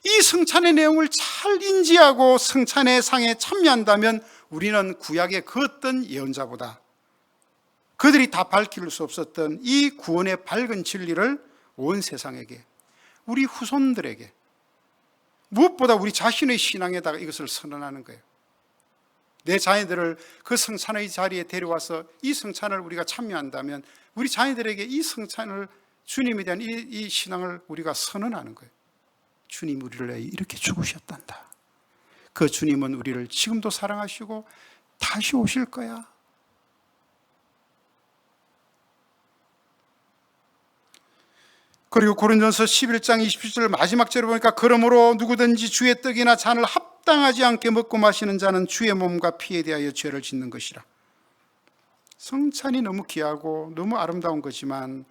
이 성찬의 내용을 잘 인지하고 성찬의 상에 참여한다면 우리는 구약의 그 어떤 예언자보다 그들이 다 밝힐 수 없었던 이 구원의 밝은 진리를 온 세상에게, 우리 후손들에게, 무엇보다 우리 자신의 신앙에다가 이것을 선언하는 거예요. 내 자녀들을 그 성찬의 자리에 데려와서 이 성찬을 우리가 참여한다면 우리 자녀들에게 이 성찬을, 주님에 대한 이 신앙을 우리가 선언하는 거예요. 주님 우리를 위해 이렇게 죽으셨단다. 그 주님은 우리를 지금도 사랑하시고 다시 오실 거야. 그리고 고린도전서 11장 27절 마지막 절을 보니까 그러므로 누구든지 주의 떡이나 잔을 합당하지 않게 먹고 마시는 자는 주의 몸과 피에 대하여 죄를 짓는 것이라. 성찬이 너무 귀하고 너무 아름다운 거지만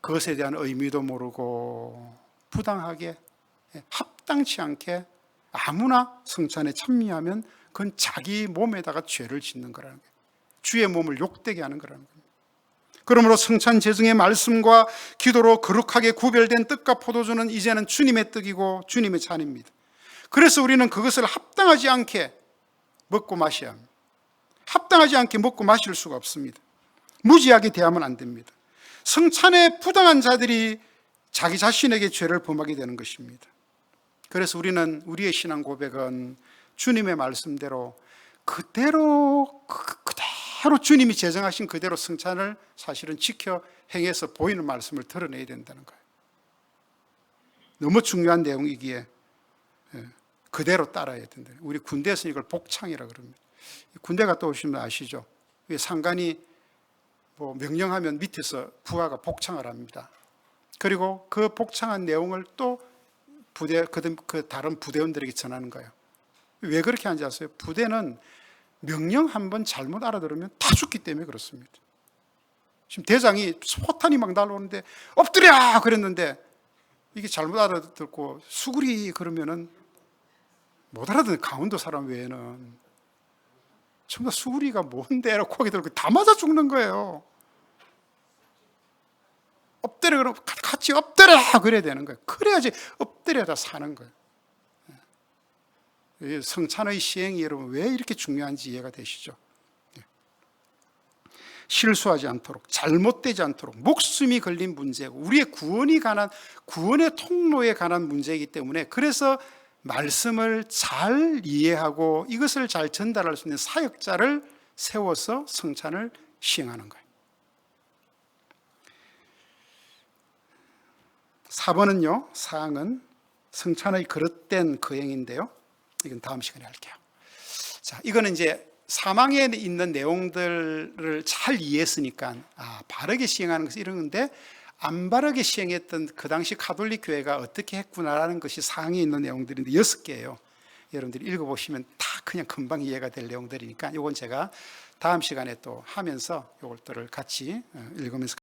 그것에 대한 의미도 모르고 부당하게, 합당치 않게 아무나 성찬에 참여하면 그건 자기 몸에다가 죄를 짓는 거라는 거예요. 주의 몸을 욕되게 하는 거라는 거예요. 그러므로 성찬 제중의 말씀과 기도로 거룩하게 구별된 떡과 포도주는 이제는 주님의 떡이고 주님의 잔입니다. 그래서 우리는 그것을 합당하지 않게 먹고 마셔야 합니다. 합당하지 않게 먹고 마실 수가 없습니다. 무지하게 대하면 안 됩니다. 성찬에 부당한 자들이 자기 자신에게 죄를 범하게 되는 것입니다. 그래서 우리는 우리의 신앙 고백은 주님의 말씀대로 그대로 주님이 제정하신 그대로 성찬을 사실은 지켜 행해서 보이는 말씀을 드러내야 된다는 거예요. 너무 중요한 내용이기에 그대로 따라야 된다. 우리 군대에서 이걸 복창이라고 그럽니다. 군대 갔다 오시면 아시죠? 상관이 명령하면 밑에서 부하가 복창을 합니다. 그리고 그 복창한 내용을 또 그 다른 부대원들에게 전하는 거예요. 왜 그렇게 하는지 아세요? 부대는 명령 한번 잘못 알아들으면 다 죽기 때문에 그렇습니다. 지금 대장이 포탄이 막 날아오는데 엎드려! 그랬는데 이게 잘못 알아듣고 수구리 그러면은 못 알아듣는 강원도 사람 외에는 전부 다 수구리가 뭔데? 라고 고개 들고 다 맞아 죽는 거예요. 엎드려 그러면 같이 엎드려! 그래야 되는 거예요. 그래야지 엎드려다 사는 거예요. 성찬의 시행이 여러분 왜 이렇게 중요한지 이해가 되시죠? 실수하지 않도록, 잘못되지 않도록 목숨이 걸린 문제고 우리의 구원의 통로에 관한 문제이기 때문에 그래서 말씀을 잘 이해하고 이것을 잘 전달할 수 있는 사역자를 세워서 성찬을 시행하는 거예요. 4번은요, 사항은 성찬의 그릇된 거행인데요. 이건 다음 시간에 할게요. 자, 이거는 이제 사망에 있는 내용들을 잘 이해했으니까 바르게 시행하는 것이 이런 건데 안 바르게 시행했던 그 당시 가톨릭 교회가 어떻게 했구나라는 것이 사항에 있는 내용들인데 6개예요. 여러분들이 읽어보시면 다 그냥 금방 이해가 될 내용들이니까 이건 제가 다음 시간에 또 하면서 이것들을 같이 읽으면서